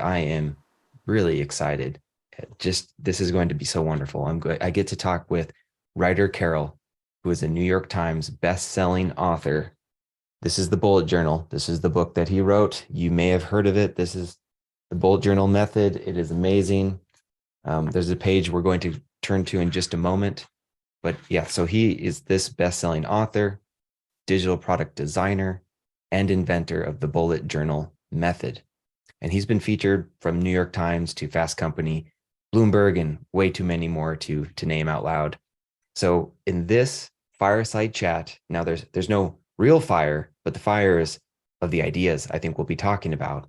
I am really excited. Just this is going to be so wonderful. I get to talk with Ryder Carroll, who is a New York Times best-selling author. This is the bullet journal. This is the book that he wrote. You may have heard of it. This is the bullet journal method. It is amazing. There's a page we're going to turn to in just a moment. But yeah, so he is this best-selling author, digital product designer, and inventor of the bullet journal method. And he's been featured from New York Times to Fast Company, Bloomberg, and way too many more to name out loud. So in this fireside chat, now there's no real fire, but the fire is of the ideas I think we'll be talking about.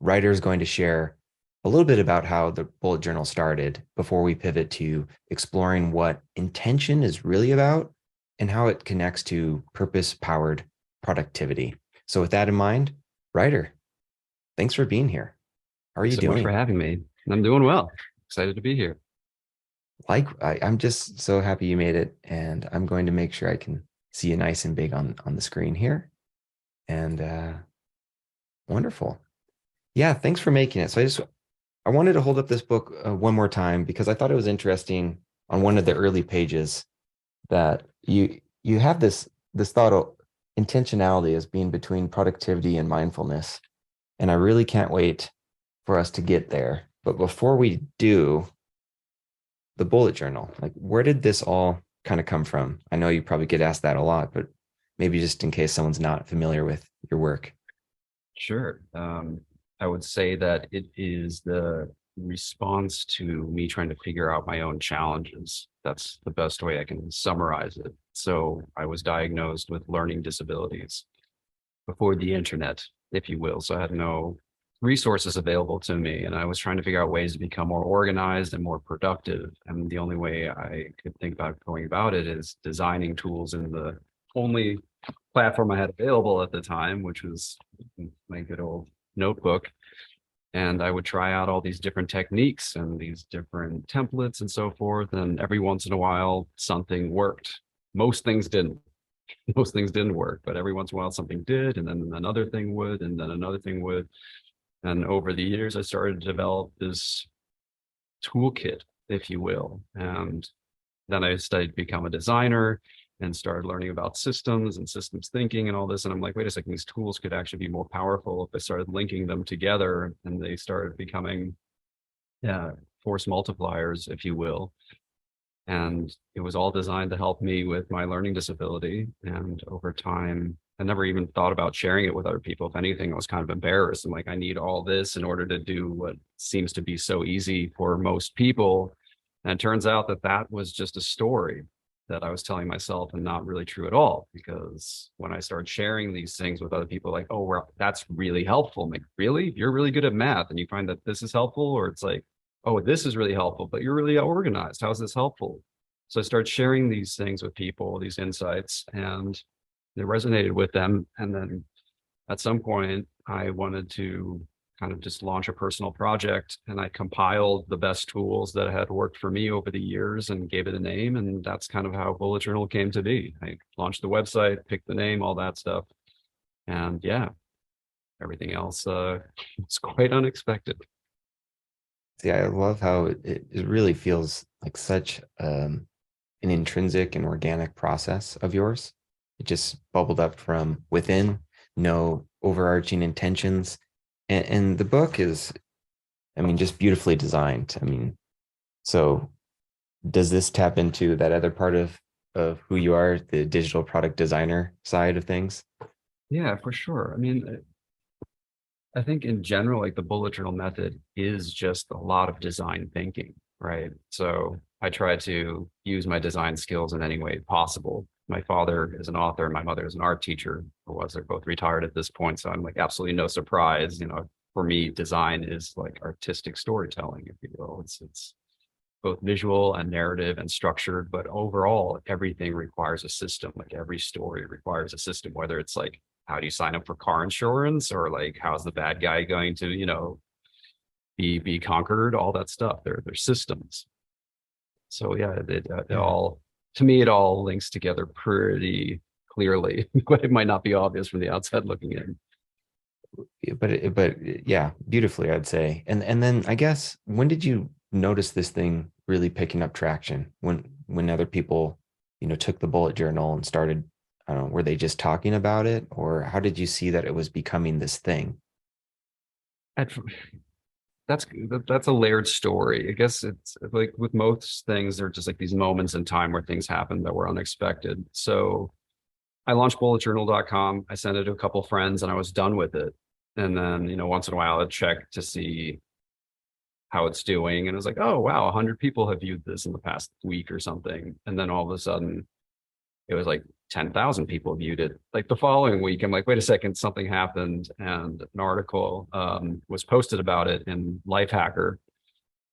Ryder is going to share a little bit about how the bullet journal started before we pivot to exploring what intention is really about and how it connects to purpose-powered productivity. So with that in mind, Ryder, thanks for being here. How are Thanks you so much for doing? having me. I'm doing well. Excited to be here. I'm just so happy you made it, and I'm going to make sure I can see you nice and big on the screen here. And wonderful. Yeah, thanks for making it. I wanted to hold up this book one more time because I thought it was interesting on one of the early pages that you have this thought of intentionality as being between productivity and mindfulness. And I really can't wait for us to get there. But before we do, the bullet journal, like where did this all kind of come from? I know you probably get asked that a lot, but maybe just in case someone's not familiar with your work. Sure. I would say that it is the response to me trying to figure out my own challenges. That's the best way I can summarize it. So I was diagnosed with learning disabilities before the internet, if you will. So I had no resources available to me, and I was trying to figure out ways to become more organized and more productive. And the only way I could think about going about it is designing tools in the only platform I had available at the time, which was my good old notebook. And I would try out all these different techniques and these different templates and so forth. And every once in a while, something worked. Most things didn't. Most things didn't work, but every once in a while something did, and then another thing would, and then another thing would. And over the years, I started to develop this toolkit, if you will. And then I studied to become a designer and started learning about systems and systems thinking and all this. And I'm like, wait a second, these tools could actually be more powerful if I started linking them together, and they started becoming force multipliers, if you will. And it was all designed to help me with my learning disability. And over time, I never even thought about sharing it with other people. If anything, I was kind of embarrassed. I'm like, I need all this in order to do what seems to be so easy for most people. And it turns out that that was just a story that I was telling myself and not really true at all. Because when I started sharing these things with other people, like, oh, well, that's really helpful. I'm like, really? You're really good at math and you find that this is helpful? Or it's like, oh, this is really helpful, but you're really organized. How is this helpful? So I started sharing these things with people, these insights, and they resonated with them. And then at some point, I wanted to kind of just launch a personal project, and I compiled the best tools that had worked for me over the years and gave it a name. And that's kind of how Bullet Journal came to be. I launched the website, picked the name, all that stuff. And yeah, everything else was quite unexpected. See, I love how it really feels like such an intrinsic and organic process of yours. It just bubbled up from within, no overarching intentions. And the book is, I mean, just beautifully designed. I mean, so does this tap into that other part of who you are, the digital product designer side of things? Yeah, for sure. I mean, I think in general, like the bullet journal method is just a lot of design thinking, right? So I try to use my design skills in any way possible. My father is an author, my mother is an art teacher, or was they're both retired at this point. So I'm like absolutely no surprise. For me, design is like artistic storytelling, if you will. It's both visual and narrative and structured, but overall, everything requires a system. Like every story requires a system, whether it's like, how do you sign up for car insurance, or like, how's the bad guy going to, be conquered, all that stuff. They're systems. So yeah, it Yeah. all, to me, it all links together pretty clearly, but it might not be obvious from the outside looking in. but yeah, beautifully, I'd say. And then I guess, when did you notice this thing really picking up traction? When other people, took the bullet journal and started, I don't know, were they just talking about it, or how did you see that it was becoming this thing? At that's that's a layered story. I guess it's like with most things, they're just like these moments in time where things happen that were unexpected. So I launched bulletjournal.com. I sent it to a couple friends and I was done with it. And then, once in a while I'd check to see how it's doing. And it was like, oh wow, 100 people have viewed this in the past week or something. And then all of a sudden it was like 10,000 people viewed it. Like the following week, I'm like, wait a second, something happened. And an article was posted about it in Lifehacker.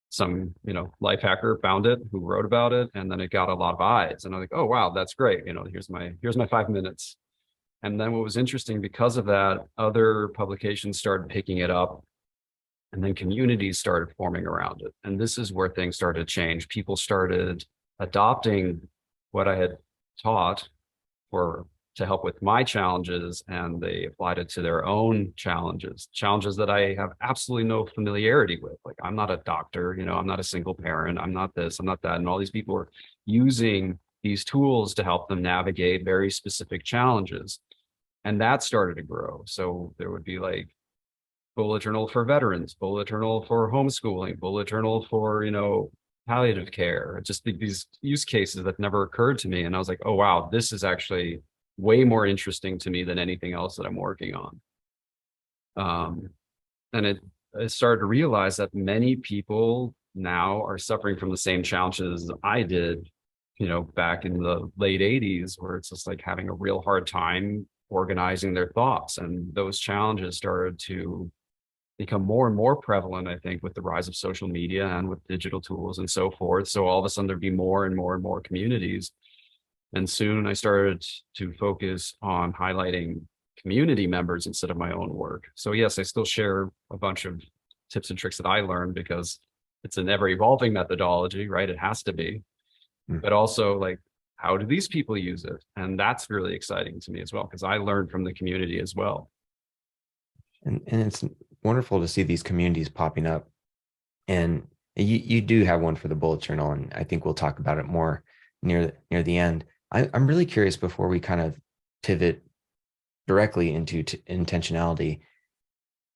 Some, Lifehacker found it, who wrote about it, and then it got a lot of eyes. And I'm like, oh wow, that's great. Here's my 5 minutes. And then what was interesting because of that, other publications started picking it up, and then communities started forming around it. And this is where things started to change. People started adopting what I had taught for to help with my challenges, and they applied it to their own challenges that I have absolutely no familiarity with. Like, I'm not a doctor, I'm not a single parent, I'm not this, I'm not that. And all these people are using these tools to help them navigate very specific challenges. And that started to grow. So there would be like bullet journal for veterans, bullet journal for homeschooling, bullet journal for, palliative care, just these use cases that never occurred to me. And I was like, oh, wow, this is actually way more interesting to me than anything else that I'm working on. And I started to realize that many people now are suffering from the same challenges I did, back in the late 80s, where it's just like having a real hard time organizing their thoughts. And those challenges started to become more and more prevalent, I think, with the rise of social media and with digital tools and so forth. So all of a sudden there'd be more and more and more communities. And soon I started to focus on highlighting community members instead of my own work. So yes, I still share a bunch of tips and tricks that I learned because it's an ever evolving methodology, right? It has to be. Mm. But also, like, how do these people use it? And that's really exciting to me as well, because I learned from the community as well. And it's wonderful to see these communities popping up. And you do have one for the bullet journal, and I think we'll talk about it more near the end. I'm really curious, before we kind of pivot directly into intentionality,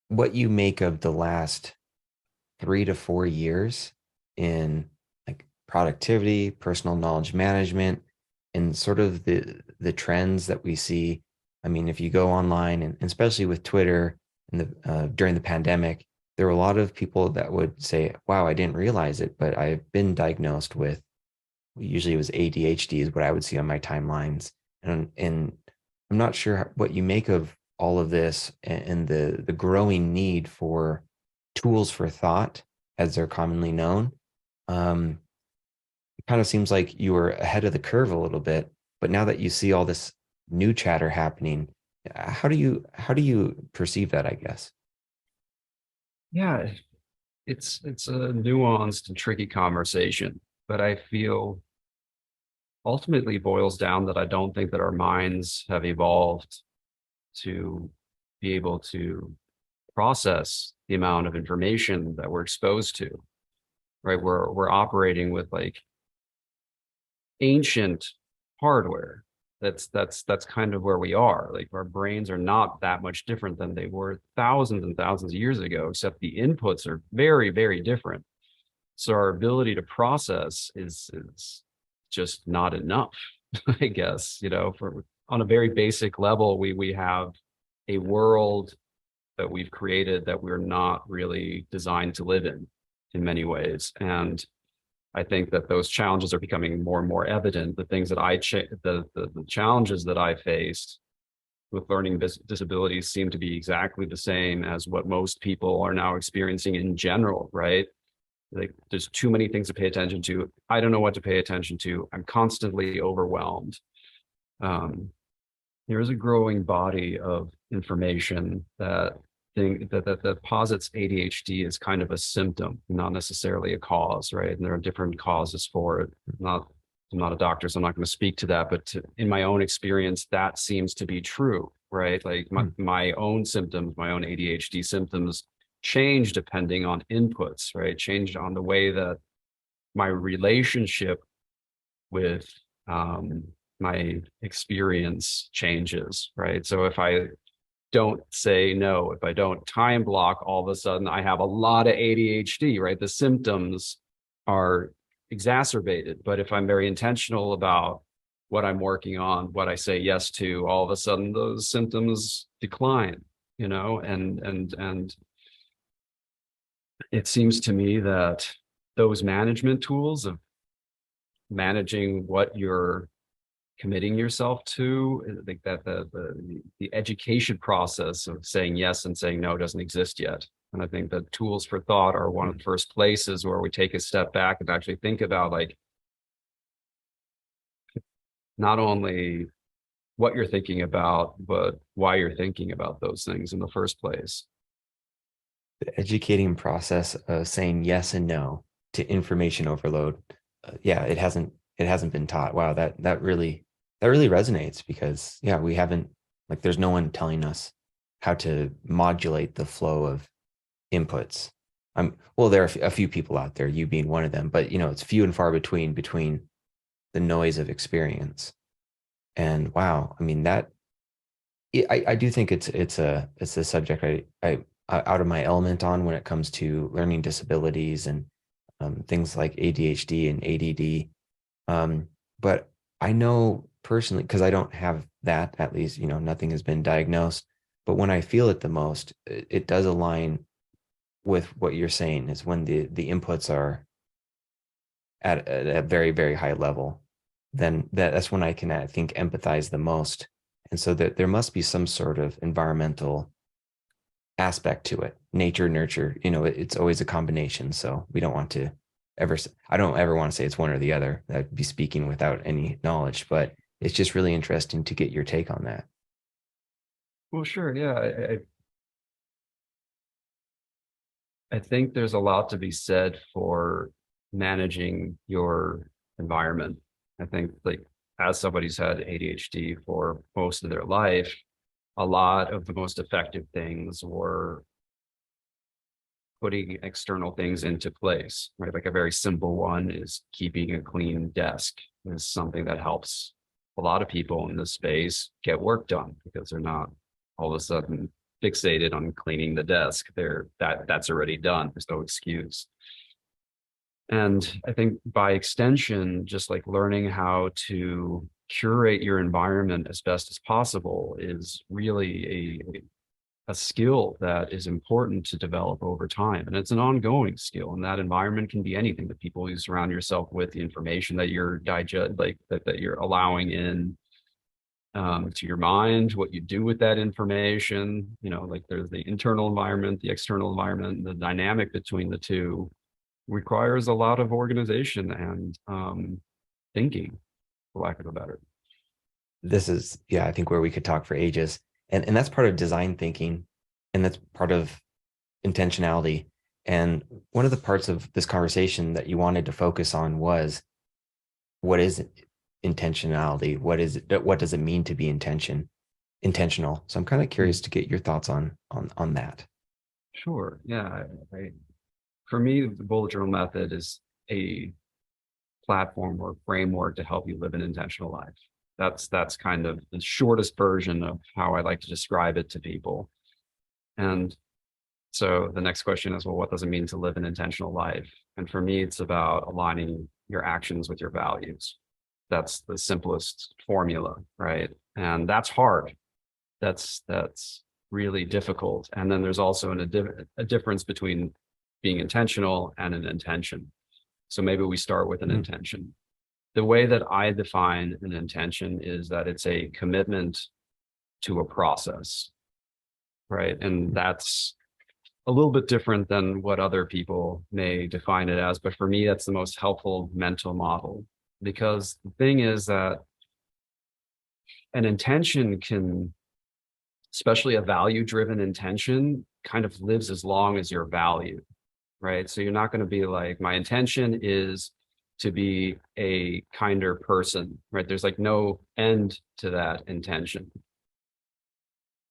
what you make of the last 3 to 4 years in, like, productivity, personal knowledge management, and sort of the trends that we see. I mean, if you go online, and especially with Twitter, and during the pandemic, there were a lot of people that would say, wow, I didn't realize it, but I've been diagnosed with, usually it was ADHD is what I would see on my timelines. And I'm not sure what you make of all of this, and the growing need for tools for thought, as they're commonly known. It kind of seems like you were ahead of the curve a little bit, but now that you see all this new chatter happening, how do you perceive that, I guess? Yeah, it's a nuanced and tricky conversation, but I feel ultimately boils down that I don't think that our minds have evolved to be able to process the amount of information that we're exposed to, right? We're operating with like ancient hardware. That's kind of where we are. Like, our brains are not that much different than they were thousands and thousands of years ago, except the inputs are very, very different. So our ability to process is just not enough, I guess. For on a very basic level, we have a world that we've created that we're not really designed to live in many ways. And I think that those challenges are becoming more and more evident. The things that the challenges that I faced with learning disabilities seem to be exactly the same as what most people are now experiencing in general, right? Like, there's too many things to pay attention to. I don't know what to pay attention to. I'm constantly overwhelmed. Um, there is a growing body of information that posits ADHD as kind of a symptom, not necessarily a cause, right? And there are different causes for it. I'm not a doctor, so I'm not going to speak to that. But in my own experience, that seems to be true, right? Like Hmm. my own symptoms, my own ADHD symptoms change depending on inputs, right? Change on the way that my relationship with my experience changes, right? So if I don't say no, if I don't time block, all of a sudden I have a lot of ADHD, right? The symptoms are exacerbated. But if I'm very intentional about what I'm working on, what I say yes to, all of a sudden those symptoms decline, and it seems to me that those management tools of managing what you're committing yourself to, I think that the education process of saying yes and saying no doesn't exist yet. And I think that tools for thought are one of the first places where we take a step back and actually think about, like, not only what you're thinking about, but why you're thinking about those things in the first place. The educating process of saying yes and no to information overload. Yeah, it hasn't been taught. Wow, that really resonates because yeah, we haven't, like, there's no one telling us how to modulate the flow of inputs. Well, there are a few people out there, you being one of them, but it's few and far between the noise of experience. And wow, I mean that I do think it's a subject I out of my element on when it comes to learning disabilities and things like ADHD and ADD. But I know personally, because I don't have that, at least, nothing has been diagnosed. But when I feel it the most, it does align with what you're saying is when the inputs are at a very, very high level, then that's when I can, I think, empathize the most. And so that there must be some sort of environmental aspect to it. Nature, nurture, it's always a combination. So we don't want to I don't ever want to say it's one or the other. That'd be speaking without any knowledge, but it's just really interesting to get your take on that. Well, sure. Yeah. I think there's a lot to be said for managing your environment. I think, like, as somebody who's had ADHD for most of their life, a lot of the most effective things were putting external things into place, right? Like a very simple one is keeping a clean desk is something that helps a lot of people in this space get work done because they're not all of a sudden fixated on cleaning the desk. That's already done. There's no excuse. And I think by extension, just like learning how to curate your environment as best as possible is really a skill that is important to develop over time. And it's an ongoing skill. And that environment can be anything: the people you surround yourself with, the information that you're that you're allowing in to your mind, what you do with that information. Like, there's the internal environment, the external environment, the dynamic between the two requires a lot of organization and thinking, for lack of a better. This is, yeah, I think where we could talk for ages. And that's part of design thinking, and that's part of intentionality. And one of the parts of this conversation that you wanted to focus on was, what is intentionality? What does it mean to be intentional? So I'm kind of curious to get your thoughts on that. Sure. Yeah. For me, the bullet journal method is a platform or framework to help you live an intentional life. That's kind of the shortest version of how I like to describe it to people. And so the next question is, well, what does it mean to live an intentional life? And for me, it's about aligning your actions with your values. That's the simplest formula, right? And that's hard. That's really difficult. And then there's also a difference between being intentional and an intention. So maybe we start with an Mm. intention. The way that I define an intention is that it's a commitment to a process, right? And that's a little bit different than what other people may define it as. But for me, that's the most helpful mental model, because the thing is that an intention can, especially a value driven intention, kind of lives as long as your value, right? So you're not going to be like, my intention is to be a kinder person, right? There's like no end to that intention.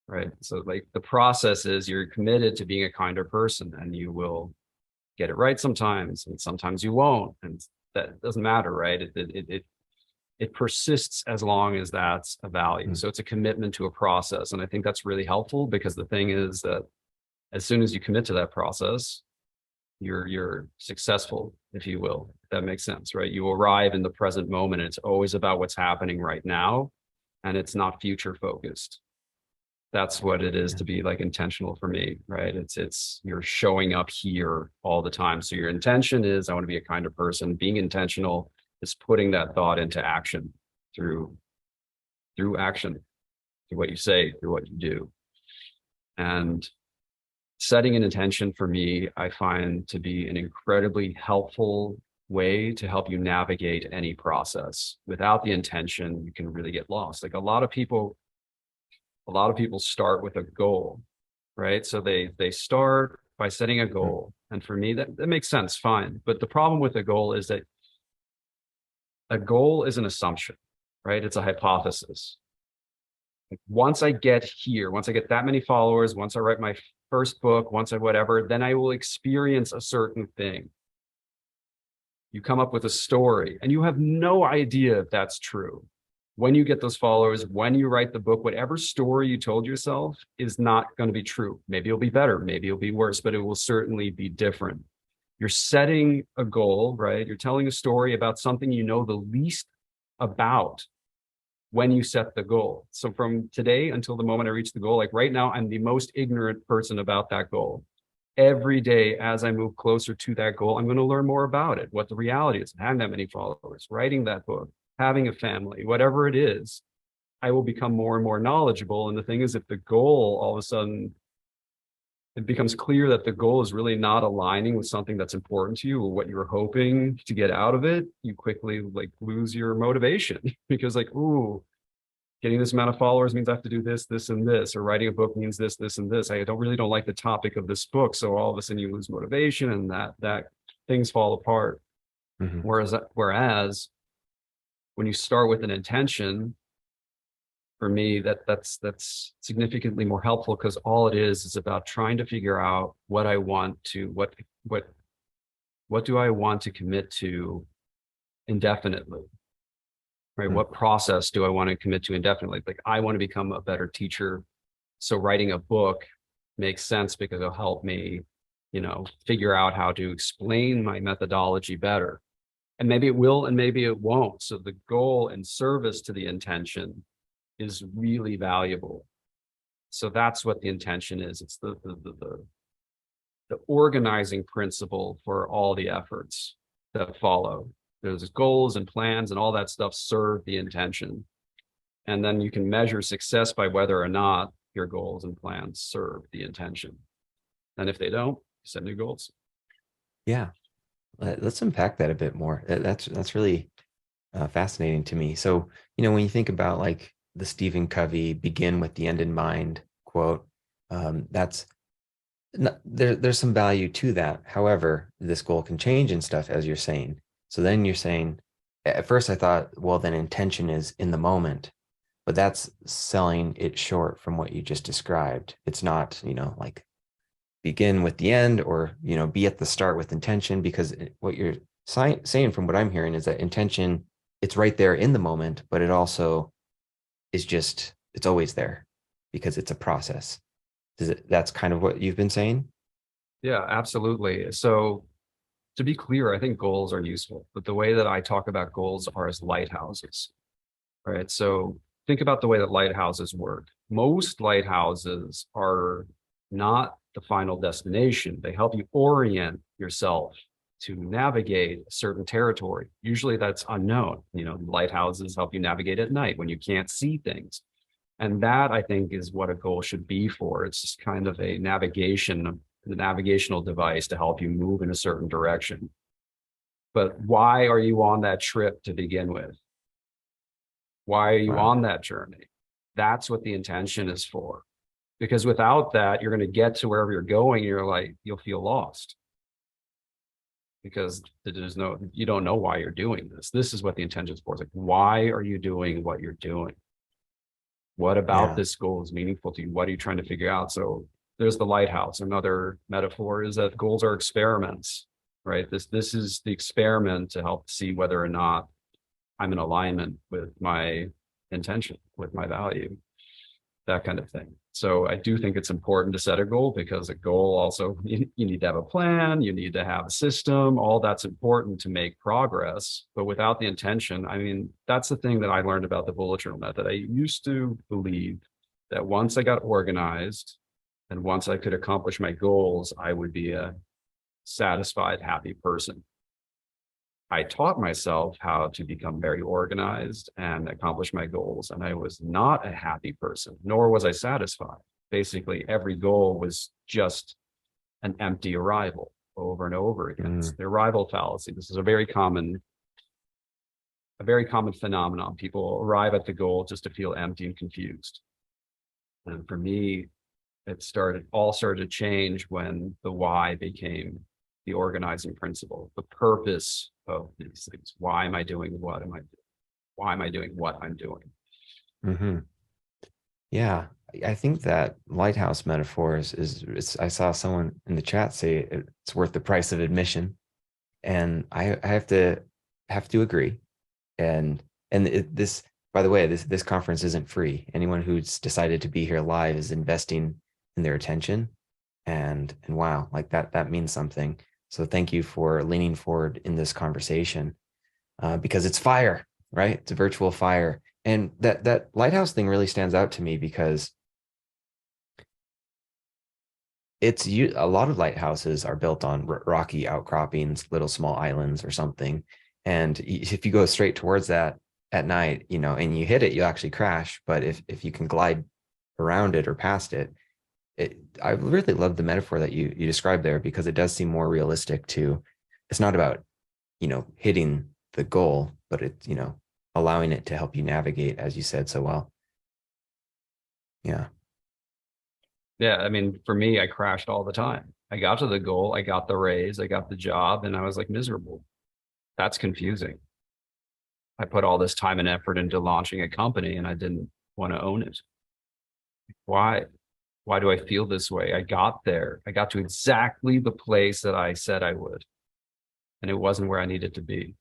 right? So like the process is you're committed to being a kinder person, and you will get it right sometimes, and sometimes you won't. And that doesn't matter, right? It persists as long as that's a value. Mm. So it's a commitment to a process. And I think that's really helpful, because the thing is that as soon as you commit to that process, you're successful, if you will, if that makes sense, right? You arrive in the present moment, and it's always about what's happening right now, and it's not future focused. That's what it is Yeah. to be like intentional for me, right? It's you're showing up here all the time. So your intention is, I want to be a kinder person. Being intentional is putting that thought into action through action, through what you say, through what you do. And setting an intention for me, I find to be an incredibly helpful way to help you navigate any process. Without the intention, you can really get lost. Like a lot of people start with a goal, right? So they start by setting a Mm. goal. And for me, that makes sense, fine. But the problem with a goal is that a goal is an assumption, right? It's a hypothesis. Once I get here, once I get that many followers, once I write my first book, once I whatever, then I will experience a certain thing. You come up with a story and you have no idea if that's true. When you get those followers, when you write the book, whatever story you told yourself is not going to be true. Maybe it'll be better, maybe it'll be worse, but it will certainly be different. You're setting a goal, right? You're telling a story about something you know the least about when you set the goal. So from today until the moment I reach the goal, like right now, I'm the most ignorant person about that goal. Every day as I move closer to that goal, I'm going to learn more about it, what the reality is, having that many followers, writing that book, having a family, whatever it is, I will become more and more knowledgeable. And the thing is, if the goal all of a sudden, it becomes clear that the goal is really not aligning with something that's important to you or what you're hoping to get out of it, you quickly like lose your motivation because like, ooh, getting this amount of followers means I have to do this, this, and this, or writing a book means this, this, and this. I don't like the topic of this book. So all of a sudden you lose motivation, and that things fall apart. Mhm. Whereas when you start with an intention, for me, that's significantly more helpful, because all it is about trying to figure out what I want to, what do I want to commit to indefinitely, right? Mm. What process do I want to commit to indefinitely? Like I want to become a better teacher. So writing a book makes sense because it'll help me, figure out how to explain my methodology better. And maybe it will, and maybe it won't. So the goal and service to the intention is really valuable. So that's what the intention is. It's the organizing principle for all the efforts that follow. There's goals and plans and all that stuff serve the intention. And then you can measure success by whether or not your goals and plans serve the intention. And if they don't, set new goals. Yeah. Let's unpack that a bit more. That's really fascinating to me. So, when you think about like the Stephen Covey "begin with the end in mind" quote, that's there's some value to that. However, this goal can change and stuff, as you're saying. So then you're saying, at first I thought, well, then intention is in the moment, but that's selling it short from what you just described. It's not, like begin with the end, or, be at the start with intention, because what you're saying from what I'm hearing is that intention, it's right there in the moment, but it also is just, it's always there because it's a process. That's kind of what you've been saying? Yeah, absolutely. So to be clear, I think goals are useful, but the way that I talk about goals are as lighthouses, right? So think about the way that lighthouses work. Most lighthouses are not the final destination. They help you orient yourself to navigate a certain territory. Usually that's unknown. Lighthouses help you navigate at night when you can't see things. And that I think is what a goal should be for. It's just kind of the navigational device to help you move in a certain direction. But why are you on that trip to begin with? Why are you Wow. on that journey? That's what the intention is for. Because without that, you're going to get to wherever you're going. You'll feel lost because you don't know why you're doing this. This is what the intention is for. It's like, why are you doing what you're doing? What about Yeah. this goal is meaningful to you? What are you trying to figure out? So there's the lighthouse. Another metaphor is that goals are experiments, right? This is the experiment to help see whether or not I'm in alignment with my intention, with my value, that kind of thing. So I do think it's important to set a goal, because a goal also, you need to have a plan, you need to have a system, all that's important to make progress. But without the intention, I mean, that's the thing that I learned about the bullet journal method. I used to believe that once I got organized and once I could accomplish my goals, I would be a satisfied, happy person. I taught myself how to become very organized and accomplish my goals. And I was not a happy person, nor was I satisfied. Basically, every goal was just an empty arrival over and over again. It's Mm, the arrival fallacy. This is a very common phenomenon. People arrive at the goal just to feel empty and confused. And for me, it all started to change when the why became the organizing principle, the purpose of these things. Why am I doing what am I doing? Why am I doing what I'm doing? hmm. Yeah. I think that lighthouse metaphor I saw someone in the chat say it's worth the price of admission. And I have to agree. And by the way, this conference isn't free. Anyone who's decided to be here live is investing in their attention. And wow, like that means something. So thank you for leaning forward in this conversation, because it's fire, right? It's a virtual fire. And that lighthouse thing really stands out to me because a lot of lighthouses are built on rocky outcroppings, little small islands or something. And if you go straight towards that at night, and you hit it, you'll actually crash. But if you can glide around it or past it, I really love the metaphor that you described there, because it does seem more realistic to. It's not about hitting the goal, but it's allowing it to help you navigate, as you said so well. Yeah. Yeah, I mean, for me, I crashed all the time. I got to the goal, I got the raise, I got the job, and I was like miserable. That's confusing. I put all this time and effort into launching a company and I didn't want to own it. Why? Why do I feel this way? I got there. I got to exactly the place that I said I would, and it wasn't where I needed to be.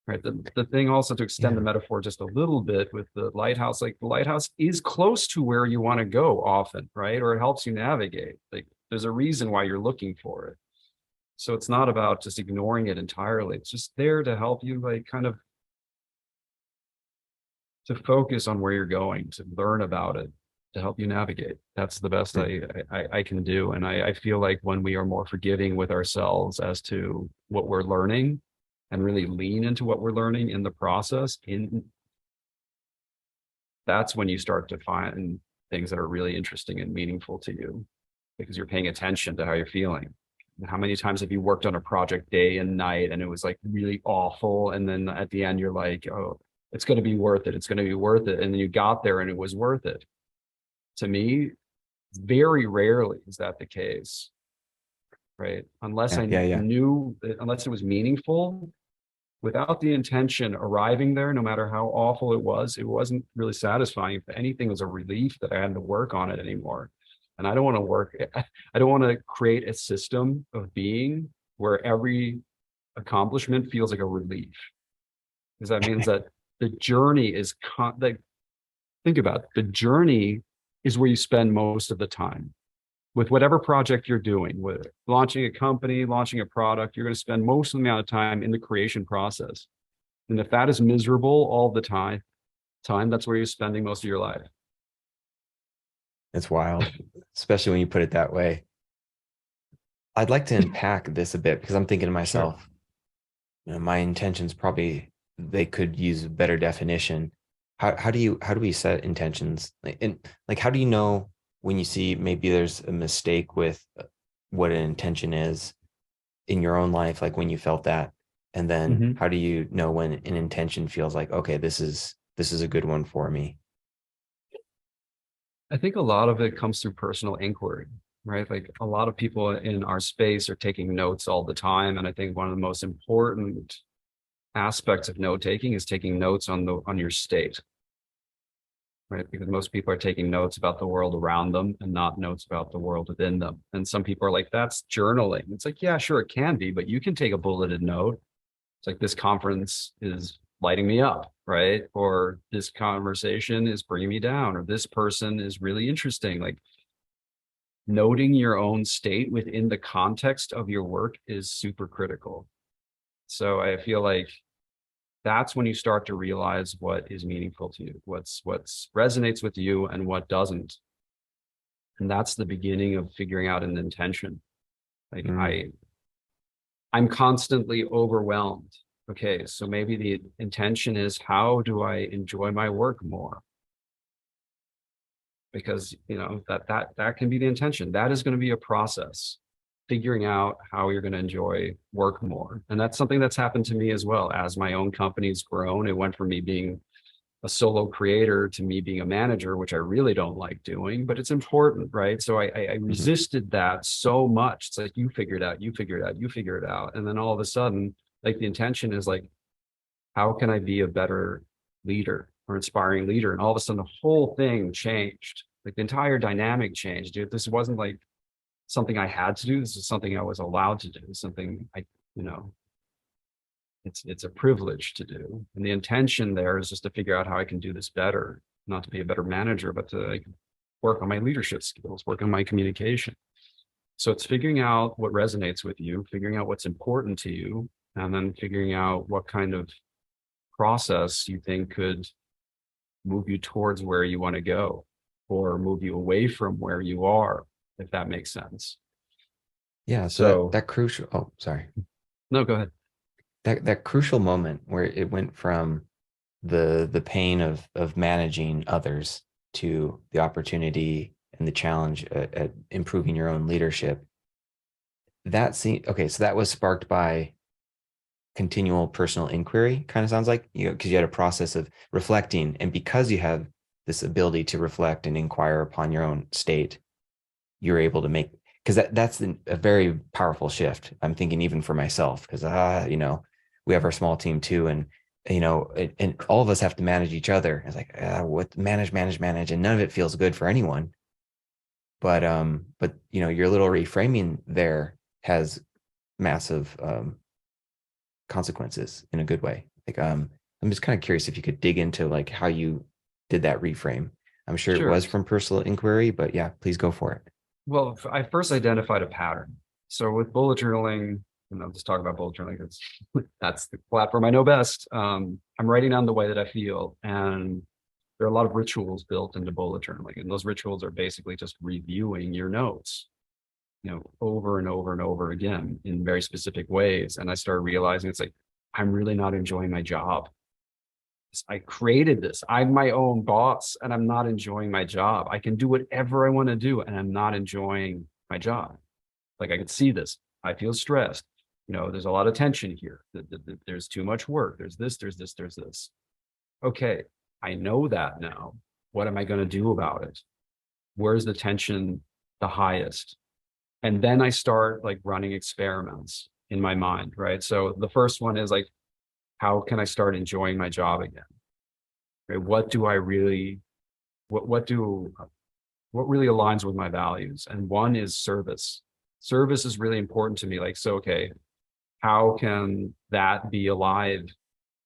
Right. The thing also, to extend the Yeah. metaphor just a little bit with the lighthouse, like the lighthouse is close to where you want to go often, right? Or it helps you navigate. Like there's a reason why you're looking for it. So it's not about just ignoring it entirely. It's just there to help you, like, kind of to focus on where you're going, to learn about it, to help you navigate. That's the best Mm, I can do. And I feel like when we are more forgiving with ourselves as to what we're learning and really lean into what we're learning in the process, that's when you start to find things that are really interesting and meaningful to you, because you're paying attention to how you're feeling. How many times have you worked on a project day and night and it was like really awful? And then at the end, you're like, oh, it's going to be worth it. It's going to be worth it. And then you got there and it was worth it. To me, very rarely is that the case, right? Unless yeah. I Yeah. Yeah. knew, unless it was meaningful, without the intention arriving there, no matter how awful it wasn't really satisfying. If anything, it was a relief that I had to work on it anymore. And I don't want to I don't want to create a system of being where every accomplishment feels like a relief, because that means that the journey is like, think about it. The journey is where you spend most of the time with whatever project you're doing, with launching a company, launching a product. You're going to spend most of the amount of time in the creation process. And if that is miserable all the time, that's where you're spending most of your life. It's wild, especially when you put it that way. I'd like to unpack this a bit because I'm thinking to Sure. myself, my intentions probably they could use a better definition. How do we set intentions? And like, how do you know when you see maybe there's a mistake with what an intention is in your own life, like when you felt that? And then Mhm. how do you know when an intention feels like, okay, this is a good one for me? I think a lot of it comes through personal inquiry, right? Like a lot of people in our space are taking notes all the time. And I think one of the most important aspects of note taking is taking notes on your state. right? Because most people are taking notes about the world around them and not notes about the world within them. And some people are like, that's journaling. It's like, yeah, sure, it can be, but you can take a bulleted note. It's like, this conference is lighting me up, right? Or this conversation is bringing me down, or this person is really interesting. Like, noting your own state within the context of your work is super critical. So I feel like that's when you start to realize what is meaningful to you, what's resonates with you and what doesn't. And that's the beginning of figuring out an intention. Like Mm. I'm constantly overwhelmed. Okay, so maybe the intention is, how do I enjoy my work more? Because that can be the intention. That is going to be a process, figuring out how you're going to enjoy work more. And that's something that's happened to me as well. As my own company's grown, it went from me being a solo creator to me being a manager, which I really don't like doing, but it's important, right? So I Mhm. resisted that so much. It's like, you figure it out, you figure it out, you figure it out. And then all of a sudden, like, the intention is like, how can I be a better leader or inspiring leader? And all of a sudden the whole thing changed. Like, the entire dynamic changed, dude. This wasn't like something I had to do. This is something I was allowed to do, something you know, it's a privilege to do. And the intention there is just to figure out how I can do this better, not to be a better manager, but to like work on my leadership skills, work on my communication. So it's figuring out what resonates with you, figuring out what's important to you, and then figuring out what kind of process you think could move you towards where you want to go, or move you away from where you are, if that makes sense. Yeah. So that So, that crucial. Oh, sorry. no, go ahead. That crucial moment where it went from the pain of managing others to the opportunity and the challenge at improving your own leadership. That scene. Okay. So that was sparked by continual personal inquiry, kind of sounds like, because you had a process of reflecting, and because you have this ability to reflect and inquire upon your own state, you're able to make, because that's a very powerful shift. I'm thinking even for myself, because we have our small team too, and and all of us have to manage each other. It's like, what, manage, and none of it feels good for anyone. But your little reframing there has massive consequences in a good way. Like, I'm just kind of curious if you could dig into like how you did that reframe. I'm sure it Sure. was from personal inquiry, but yeah, please go for it. Well, I first identified a pattern. So with bullet journaling, and I'll just talk about bullet journaling because that's the platform I know best. I'm writing down the way that I feel, and there are a lot of rituals built into bullet journaling, and those rituals are basically just reviewing your notes, over and over and over again in very specific ways. And I started realizing it's like, I'm really not enjoying my job. I created this. I'm my own boss and I'm not enjoying my job. I can do whatever I want to do and I'm not enjoying my job. Like, I could see this. I feel stressed. There's a lot of tension here. There's too much work. There's this, there's this, there's this. Okay, I know that now. What am I going to do about it? Where's the tension the highest? And then I start like running experiments in my mind, right? So the first one is like, how can I start enjoying my job again? Right? What do I really, what do, what really aligns with my values? And one is service. Service is really important to me. Like, so, okay, how can that be alive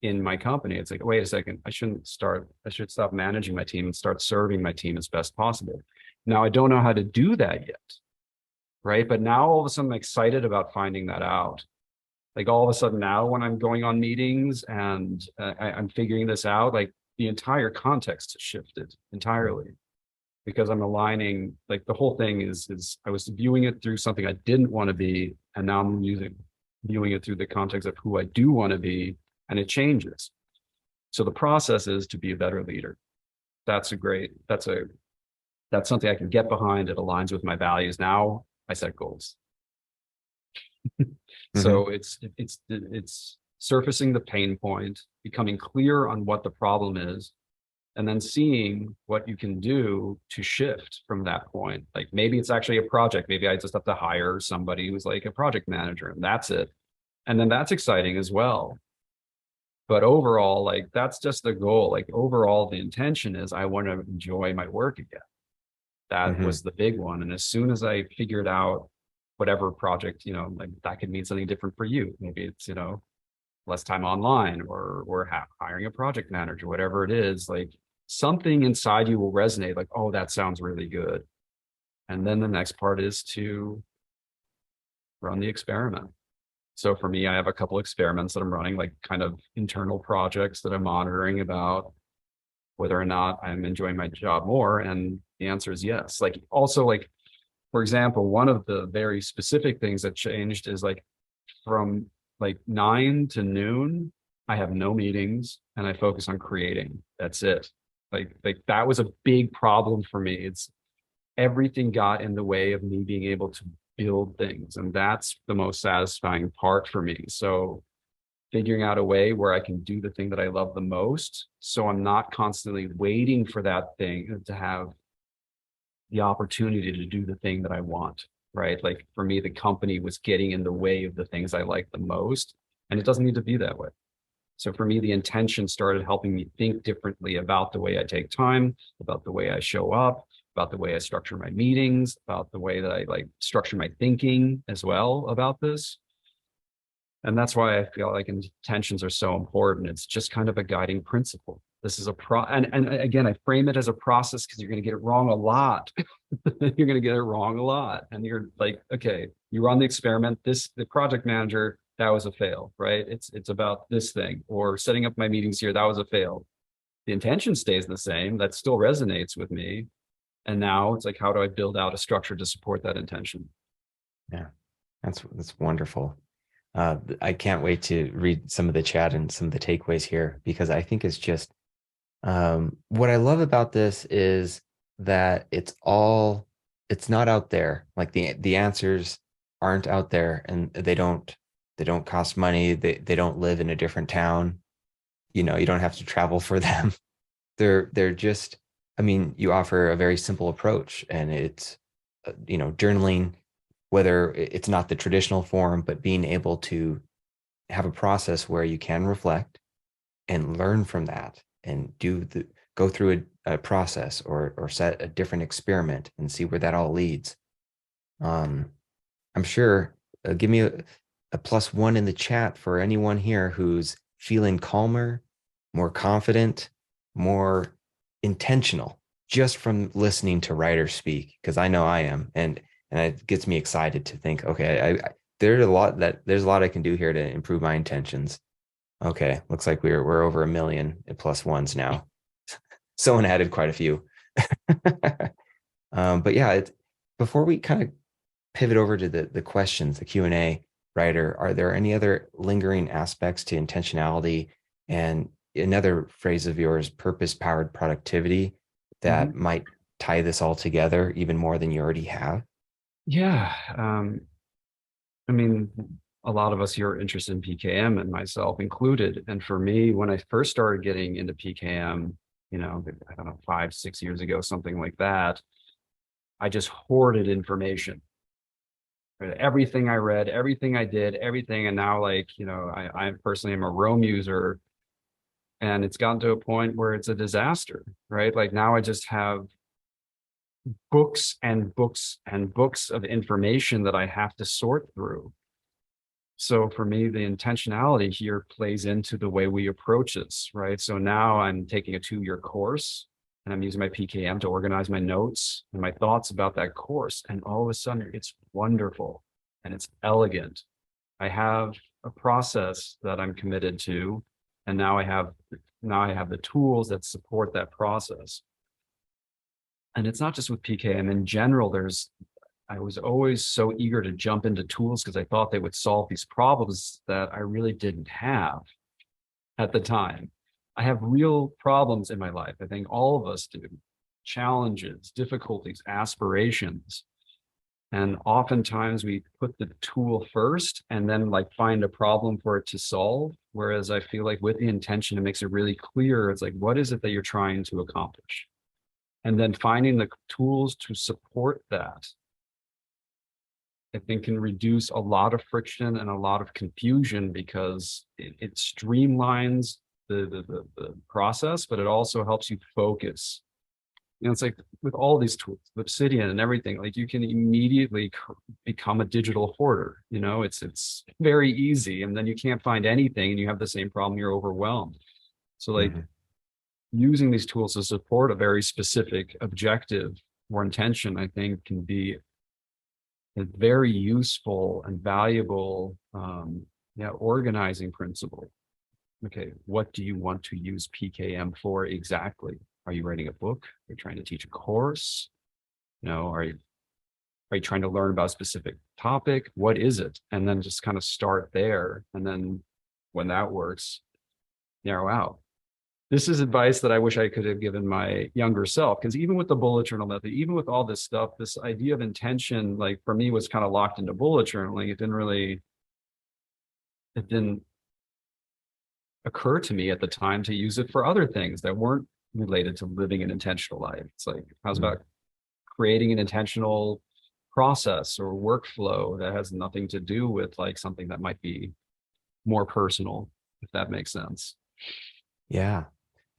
in my company? It's like, wait a second, I should stop managing my team and start serving my team as best possible. Now, I don't know how to do that yet, right? But now all of a sudden I'm excited about finding that out. Like, all of a sudden now when I'm going on meetings and I'm figuring this out, like, the entire context has shifted entirely because I'm aligning, like, the whole thing is I was viewing it through something I didn't want to be, and now I'm viewing it through the context of who I do want to be, and it changes. So the process is to be a better leader. That's something I can get behind. It aligns with my values. Now I set goals. Mm-hmm. So it's surfacing the pain point, becoming clear on what the problem is, and then seeing what you can do to shift from that point. Like, maybe it's actually a project. Maybe I just have to hire somebody who's like a project manager, and that's it. And then that's exciting as well. But overall, like that's just the goal. Like overall, the intention is I want to enjoy my work again. That Hmm. was the big one. And as soon as I figured out whatever project, like that could mean something different for you. Maybe it's, less time online or hiring a project manager, whatever it is, like something inside you will resonate like, oh, that sounds really good. And then the next part is to run the experiment. So for me, I have a couple experiments that I'm running, like kind of internal projects that I'm monitoring about whether or not I'm enjoying my job more. And the answer is yes. Like also like, for example, one of the very specific things that changed is like from like 9 to noon, I have no meetings and I focus on creating. That's it. Like that was a big problem for me. It's everything got in the way of me being able to build things. And that's the most satisfying part for me. So figuring out a way where I can do the thing that I love the most. So I'm not constantly waiting for that thing to have the opportunity to do the thing that I want, right? Like for me, the company was getting in the way of the things I like the most. And it doesn't need to be that way. So for me, the intention started helping me think differently about the way I take time, about the way I show up, about the way I structure my meetings, about the way that I like structure my thinking as well about this. And that's why I feel like intentions are so important. It's just kind of a guiding principle. This is and again, I frame it as a process because you're going to get it wrong a lot. You're going to get it wrong a lot. And you're like, okay, you run the experiment. The project manager, that was a fail, right? It's about this thing or setting up my meetings here. That was a fail. The intention stays the same. That still resonates with me. And now it's like, how do I build out a structure to support that intention? Yeah, that's wonderful. I can't wait to read some of the chat and some of the takeaways here because I think it's just what I love about this is that it's not out there. Like the answers aren't out there and they don't cost money. They don't live in a different town. You don't have to travel for them. They're just, I mean, you offer a very simple approach and it's journaling, whether it's not the traditional form, but being able to have a process where you can reflect and learn from that and go through a process or set a different experiment and see where that all leads. um I'm sure, give me a +1 in the chat for anyone here who's feeling calmer, more confident, more intentional just from listening to Ryder speak, because I know I am. And it gets me excited to think, okay, there's a lot I can do here to improve my intentions. Okay, looks like we're over 1 million +1s now. Someone added quite a few. But yeah, before we kind of pivot over to the questions, the Q&A, Ryder, are there any other lingering aspects to intentionality and another phrase of yours, purpose-powered productivity, that Mhm. might tie this all together even more than you already have? Yeah. I mean, a lot of us here are interested in PKM and myself included. And for me, when I first started getting into PKM, I don't know, 5, 6 years ago, something like that, I just hoarded information. Right? Everything I read, everything I did, everything. And now, like, I personally am a Rome user, and it's gotten to a point where it's a disaster, right? Like now I just have books and books and books of information that I have to sort through. So for me, the intentionality here plays into the way we approach this, right? So now I'm taking a 2-year course and I'm using my PKM to organize my notes and my thoughts about that course. And all of a sudden it's wonderful and it's elegant. I have a process that I'm committed to, and now I have the tools that support that process. And it's not just with PKM in general. I was always so eager to jump into tools because I thought they would solve these problems that I really didn't have at the time. I have real problems in my life. I think all of us do. Challenges, difficulties, aspirations. And oftentimes we put the tool first and then like find a problem for it to solve. Whereas I feel like with the intention, it makes it really clear. It's like, what is it that you're trying to accomplish? And then finding the tools to support that, I think, can reduce a lot of friction and a lot of confusion because it streamlines the process, but it also helps you focus. You know, it's like with all these tools, Obsidian and everything, like you can immediately become a digital hoarder. You know, it's very easy, and then you can't find anything, and you have the same problem. You're overwhelmed. So like Mhm. using these tools to support a very specific objective or intention, I think, can be a very useful and valuable, yeah, organizing principle. Okay, what do you want to use PKM for exactly? Are you writing a book? Are you trying to teach a course? You know, are you trying to learn about a specific topic? What is it? And then just kind of start there. And then when that works, narrow out. This is advice that I wish I could have given my younger self. Because even with the bullet journal method, even with all this stuff, this idea of intention, like for me, was kind of locked into bullet journaling. It didn't occur to me at the time to use it for other things that weren't related to living an intentional life. It's like, how's Mhm. about creating an intentional process or workflow that has nothing to do with like something that might be more personal, if that makes sense. Yeah,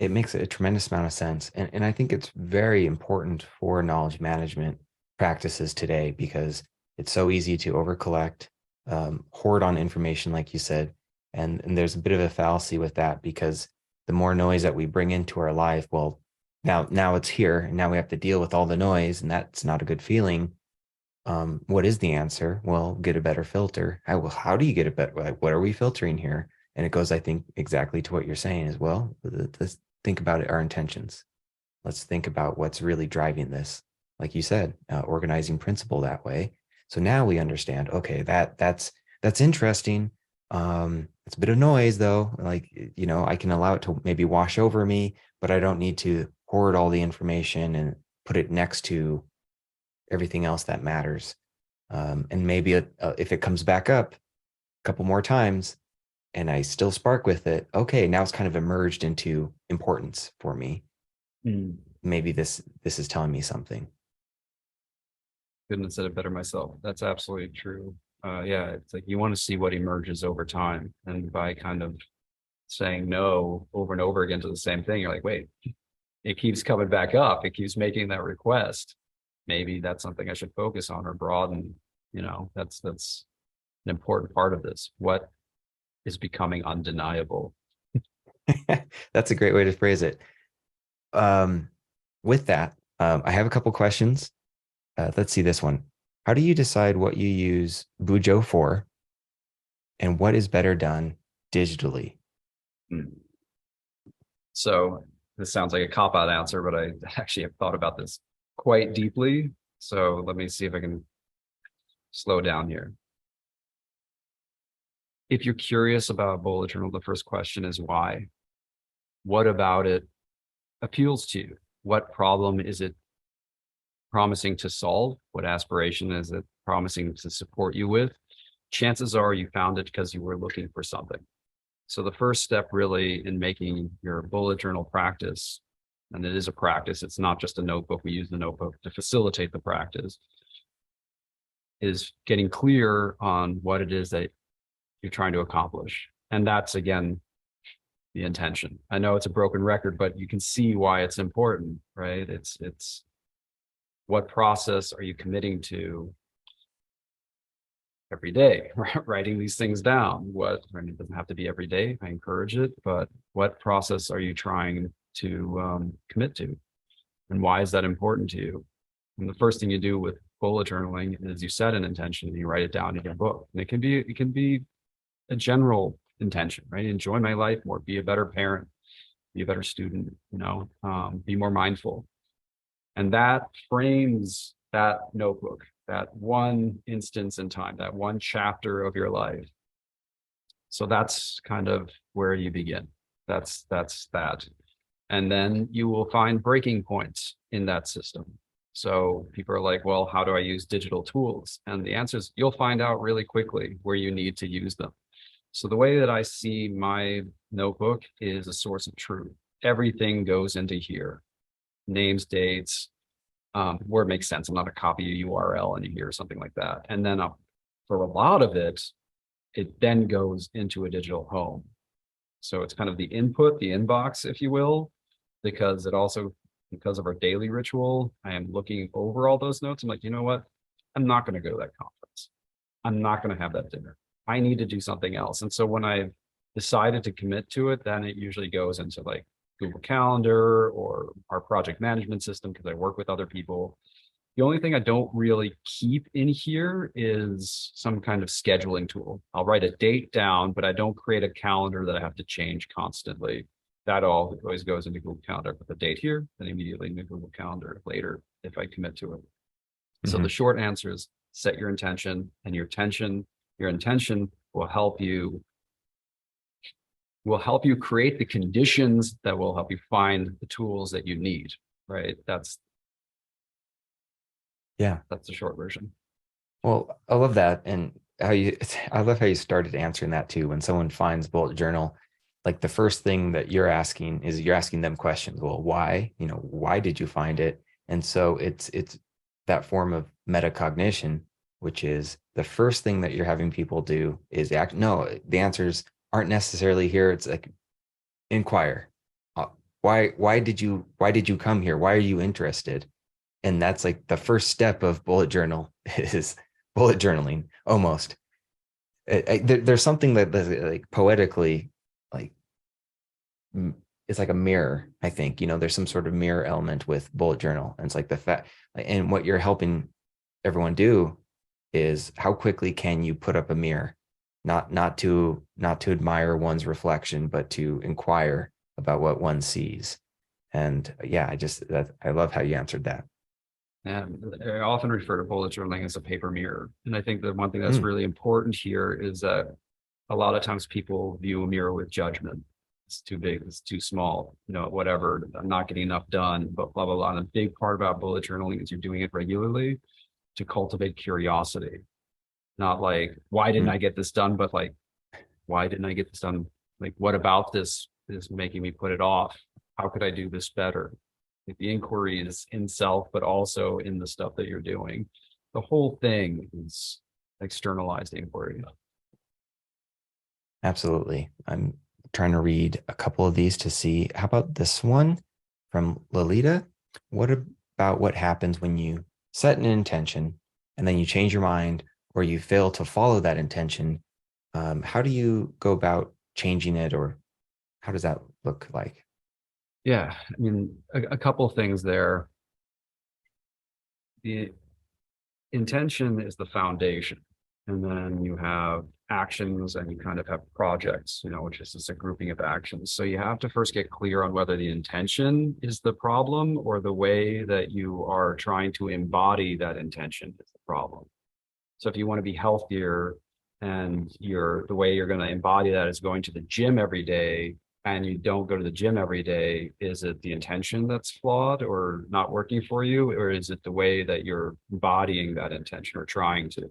it makes a tremendous amount of sense. And I think it's very important for knowledge management practices today because it's so easy to over collect, hoard on information, like you said. And there's a bit of a fallacy with that because the more noise that we bring into our life, well, now it's here and now we have to deal with all the noise, and that's not a good feeling. What is the answer? Well, get a better filter. How do you get a better? Like, what are we filtering here? And it goes, I think, exactly to what you're saying as well. Let's think about it, our intentions. Let's think about what's really driving this. Like you said, organizing principle that way. So now we understand. Okay, that's interesting. It's a bit of noise though. Like I can allow it to maybe wash over me, but I don't need to hoard all the information and put it next to everything else that matters. And maybe if it comes back up a couple more times and I still spark with it, okay, now it's kind of emerged into importance for me. Mm. Maybe this is telling me something. Couldn't have said it better myself. That's absolutely true. Yeah, it's like you want to see what emerges over time. And by kind of saying no over and over again to the same thing, you're like, wait, it keeps coming back up. It keeps making that request. Maybe that's something I should focus on or broaden. You know, that's an important part of this. What is becoming undeniable? That's a great way to phrase it. Um, with that, I have a couple questions. Let's see this one. How do you decide what you use Bujo for, and what is better done digitally? Hmm. So this sounds like a cop-out answer, but I actually have thought about this quite deeply. So let me see if I can slow down here. If you're curious about bullet journal, the first question is why? What about it appeals to you? What problem is it promising to solve? What aspiration is it promising to support you with? Chances are you found it because you were looking for something. So the first step really in making your bullet journal practice, and it is a practice, it's not just a notebook. We use the notebook to facilitate the practice, is getting clear on what it is that you're trying to accomplish. And that's, again, the intention. I know it's a broken record, but you can see why it's important, right? It's what process are you committing to every day, writing these things down? I mean, it doesn't have to be every day. I encourage it, but what process are you trying to commit to? And why is that important to you? And the first thing you do with bullet journaling is you set an intention and you write it down in your book. And it can be a general intention, right? Enjoy my life more, be a better parent, be a better student, be more mindful. And that frames that notebook, that one instance in time, that one chapter of your life. So that's kind of where you begin. That's that. And then you will find breaking points in that system. So people are like, well, how do I use digital tools? And the answer is you'll find out really quickly where you need to use them. So the way that I see my notebook is a source of truth. Everything goes into here. Names, dates, where it makes sense. I'm not a copy a URL in here or something like that. And then for a lot of it, it then goes into a digital home. So it's kind of the input, the inbox, if you will, because it also, because of our daily ritual, I am looking over all those notes. I'm like, you know what? I'm not going to go to that conference. I'm not going to have that dinner. I need to do something else. And so when I decided to commit to it, then it usually goes into like Google Calendar or our project management system because I work with other people. The only thing I don't really keep in here is some kind of scheduling tool. I'll write a date down, but I don't create a calendar that I have to change constantly. That all always goes into Google Calendar. Put the date here, then immediately into Google Calendar later if I commit to it. So the Mhm. short answer is set your intention, and your intention will help you create the conditions that will help you find the tools that you need. Right. Yeah. That's the short version. Well, I love that. And how you, I love how you started answering that too. When someone finds bullet journal, like the first thing that you're asking is you're asking them questions. Well, why, why did you find it? And so it's that form of metacognition, which is the first thing that you're having people do is act. No, the answers aren't necessarily here. It's like inquire. Uh, why did you come here? Why are you interested? And that's like the first step of bullet journal is bullet journaling almost. There's something that like poetically like it's like a mirror. I think there's some sort of mirror element with bullet journal, and it's like the fact, and what you're helping everyone do is how quickly can you put up a mirror, not to admire one's reflection, but to inquire about what one sees. And yeah, I love how you answered that. And I often refer to bullet journaling as a paper mirror. And I think that one thing that's Mm, really important here is that a lot of times people view a mirror with judgment. It's too big, it's too small, whatever. I'm not getting enough done, but blah, blah, blah. And a big part about bullet journaling is you're doing it regularly to cultivate curiosity. Not like, why didn't mm. I get this done? But like, why didn't I get this done? Like, what about this is making me put it off? How could I do this better? Like, the inquiry is in self, but also in the stuff that you're doing. The whole thing is externalized inquiry. Absolutely. I'm trying to read a couple of these to see. How about this one from Lolita? What about what happens when you set an intention and then you change your mind or you fail to follow that intention? How do you go about changing it, or how does that look like? Yeah, I mean, a couple of things there. The intention is the foundation. And then you have actions and you kind of have projects, which is just a grouping of actions. So you have to first get clear on whether the intention is the problem or the way that you are trying to embody that intention is the problem. So if you want to be healthier and the way you're going to embody that is going to the gym every day, and you don't go to the gym every day, is it the intention that's flawed or not working for you? Or is it the way that you're embodying that intention or trying to?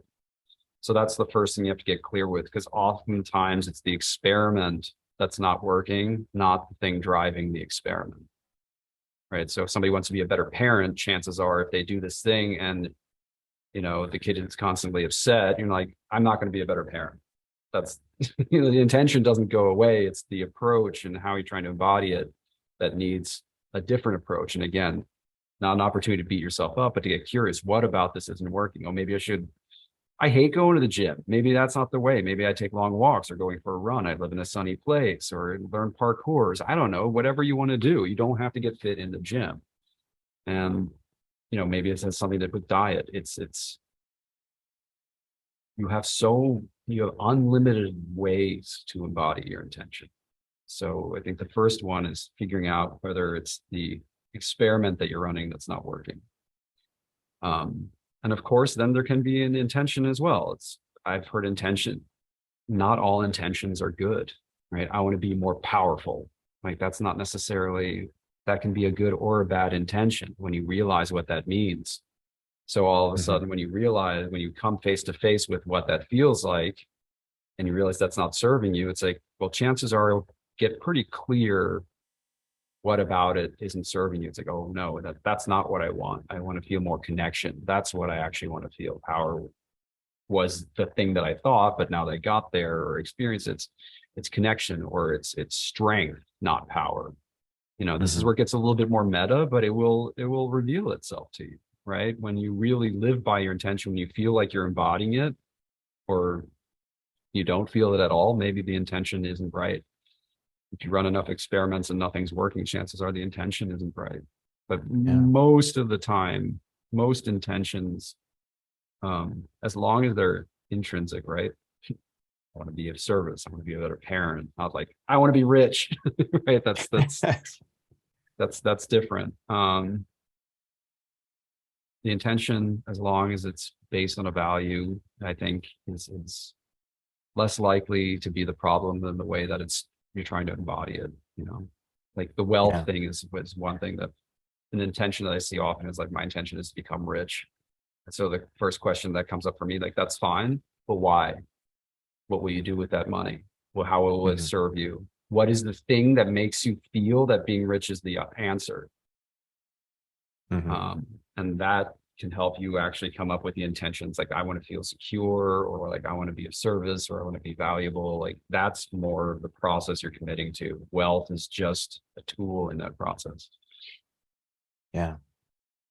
So that's the first thing you have to get clear with, because oftentimes it's the experiment that's not working, not the thing driving the experiment. Right. So if somebody wants to be a better parent, chances are if they do this thing and the kid is constantly upset, you're like, I'm not going to be a better parent. That's the intention doesn't go away. It's the approach and how you're trying to embody it that needs a different approach. And again, not an opportunity to beat yourself up, but to get curious. What about this isn't working? Oh, maybe I hate going to the gym. Maybe that's not the way. Maybe I take long walks or going for a run. I live in a sunny place or learn parkours. I don't know, whatever you want to do. You don't have to get fit in the gym. And, maybe it has something to do with diet. It's you have unlimited ways to embody your intention. So I think the first one is figuring out whether it's the experiment that you're running that's not working. And of course, then there can be an intention as well. I've heard intention. Not all intentions are good, right? I want to be more powerful. Like that's not necessarily, that can be a good or a bad intention when you realize what that means. So all of a Mhm. sudden, when you come face to face with what that feels like, and you realize that's not serving you, it's like, well, chances are it'll get pretty clear what about it isn't serving you. It's like, oh no, that's not what I want. I want to feel more connection. That's what I actually want to feel. Power was the thing that I thought, but now that I got there or experienced it, it's connection, or it's strength, not power. This is Mhm. where it gets a little bit more meta, but it will reveal itself to you, right? When you really live by your intention, when you feel like you're embodying it, or you don't feel it at all, maybe the intention isn't right. If you run enough experiments and nothing's working, chances are the intention isn't right. But Yeah. most of the time, most intentions, as long as they're intrinsic, right? I want to be of service. I want to be a better parent. Not like I want to be rich, right? That's different. The intention, as long as it's based on a value, I think is less likely to be the problem than the way that it's you're trying to embody it. Like the wealth Yeah. thing is one thing that an intention that I see often is like my intention is to become rich. And so the first question that comes up for me, like that's fine, but why? What will you do with that money? Well, how will it Mhm. serve you? What is the thing that makes you feel that being rich is the answer? Mhm. um, and that can help you actually come up with the intentions, like I want to feel secure, or like I want to be of service, or I want to be valuable. Like that's more of the process you're committing to. Wealth is just a tool in that process. Yeah.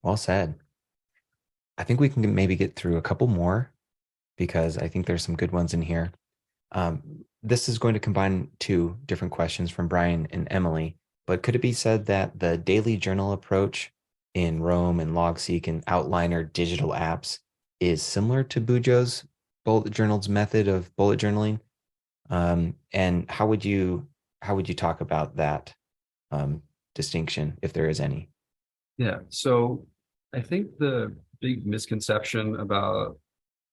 Well said. I think we can maybe get through a couple more because I think there's some good ones in here. This is going to combine two different questions from Brian and Emily, but could it be said that the daily journal approach in Roam and Logseek and Outliner digital apps is similar to Bujo's bullet journal's method of bullet journaling? And how would you talk about that um, distinction, if there is any? Yeah. So I think the big misconception about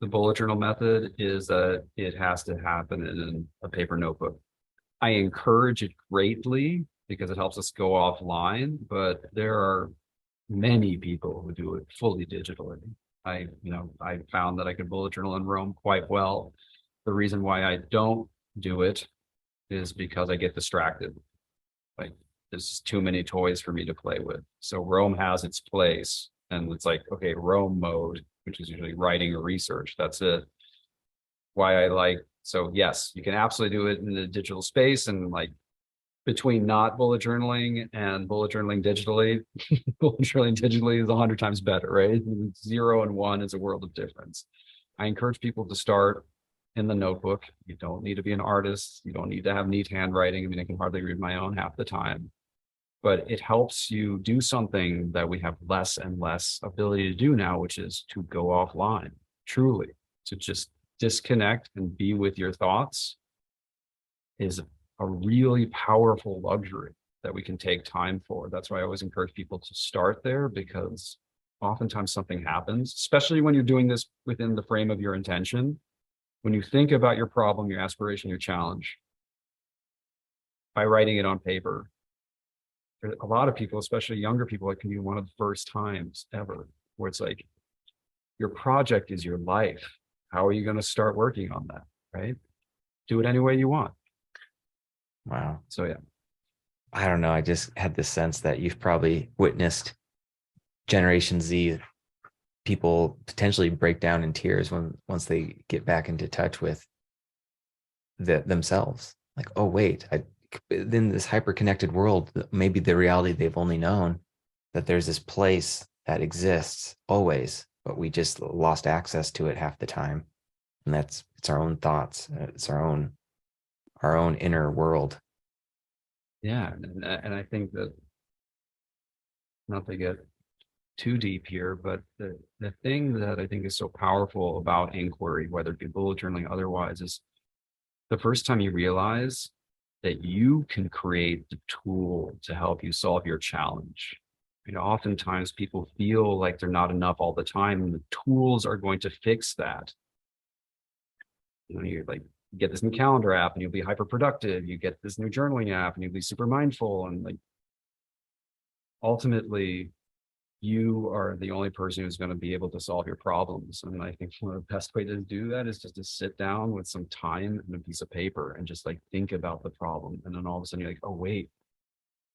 the bullet journal method is that it has to happen in a paper notebook. I encourage it greatly because it helps us go offline, but there are many people who do it fully digitally. I found that I could bullet journal in Rome quite well. The reason why I don't do it is because I get distracted. Like there's too many toys for me to play with. So Rome has its place, and it's like, okay, Rome mode, which is usually writing or research. That's it. Why I like so yes, you can absolutely do it in the digital space, and like between not bullet journaling and bullet journaling digitally, bullet journaling digitally is 100 times better, right? 0 and 1 is a world of difference. I encourage people to start in the notebook. You don't need to be an artist. You don't need to have neat handwriting. I mean, I can hardly read my own half the time, but it helps you do something that we have less and less ability to do now, which is to go offline, truly, to just disconnect and be with your thoughts is a really powerful luxury that we can take time for. That's why I always encourage people to start there, because oftentimes something happens, especially when you're doing this within the frame of your intention. When you think about your problem, your aspiration, your challenge, by writing it on paper, for a lot of people, especially younger people, it can be one of the first times ever where it's like your project is your life. How are you going to start working on that? Right? Do it any way you want. Wow. So yeah. I don't know. I just had this sense that you've probably witnessed Generation Z people potentially break down in tears when once they get back into touch with themselves. Like, oh wait, in this hyper connected world, maybe the reality they've only known that there's this place that exists always, but we just lost access to it half the time, and it's our own thoughts, it's our own inner world. Yeah. And I think that, not to get too deep here, but the thing that I think is so powerful about inquiry, whether it be bullet journaling otherwise, is the first time you realize that you can create the tool to help you solve your challenge. Oftentimes people feel like they're not enough all the time, and the tools are going to fix that. You like get this new calendar app and you'll be hyper productive. You get this new journaling app and you'll be super mindful. And like ultimately, you are the only person who's going to be able to solve your problems. And I think one of the best way to do that is just to sit down with some time and a piece of paper and just like think about the problem. And then all of a sudden you're like, oh, wait,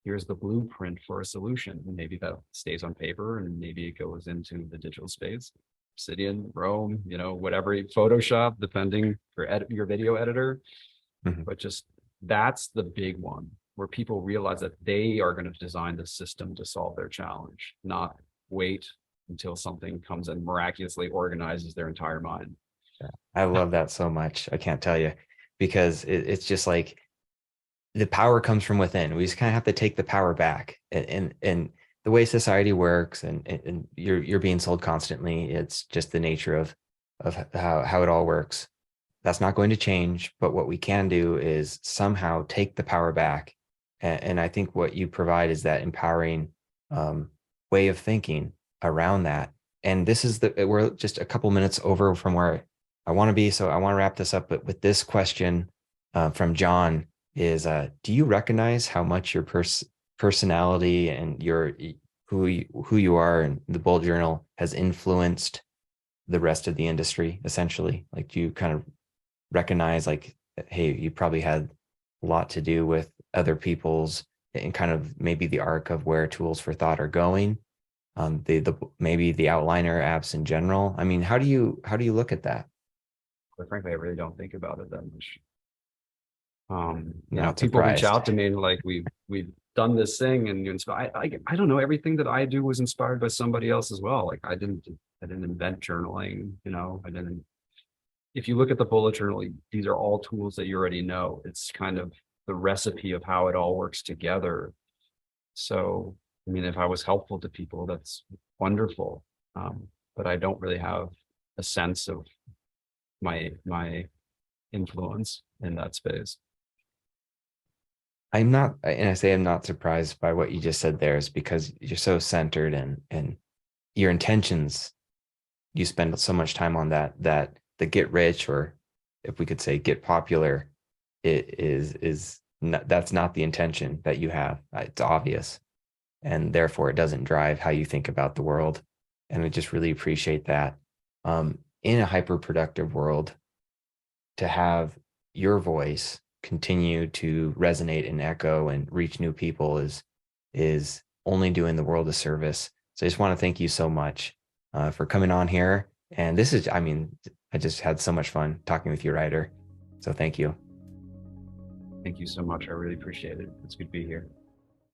here's the blueprint for a solution. And maybe that stays on paper and maybe it goes into the digital space. Obsidian, Rome, whatever, Photoshop, depending your video editor. Mhm. But just that's the big one where people realize that they are going to design the system to solve their challenge, not wait until something comes and miraculously organizes their entire mind. I love that so much. I can't tell you, because it's just like the power comes from within. We just kind of have to take the power back. And the way society works, and you're being sold constantly. It's just the nature of how it all works. That's not going to change. But what we can do is somehow take the power back. And I think what you provide is that empowering way of thinking around that. And this is we're just a couple minutes over from where I want to be. So I want to wrap this up. But with this question from John is, do you recognize how much your personality and who you are and the Bull Journal has influenced the rest of the industry, essentially? Like, do you kind of recognize, like, hey, you probably had a lot to do with other people's and kind of maybe the arc of where tools for thought are going, the maybe the outliner apps in general? I mean, how do you look at that? But frankly, I really don't think about it that much. Not People reach surprised. out to me and like we've done this thing and you inspire. I don't know. Everything that I do was inspired by somebody else as well. Like I didn't invent journaling. I didn't. If you look at the bullet journal, these are all tools that you already know. It's kind of the recipe of how it all works together. So, I mean, if I was helpful to people, that's wonderful. But I don't really have a sense of my influence in that space. I'm not, and I say I'm not surprised by what you just said there, is because you're so centered and your intentions, you spend so much time on that the get rich, or if we could say get popular, it is not, that's not the intention that you have. It's obvious. And therefore it doesn't drive how you think about the world. And I just really appreciate that. In a hyper productive world, to have your voice continue to resonate and echo and reach new people is only doing the world a service. So I just want to thank you so much for coming on here. And this is, I mean, I just had so much fun talking with you, Ryder. So thank you. Thank you so much. I really appreciate it. It's good to be here.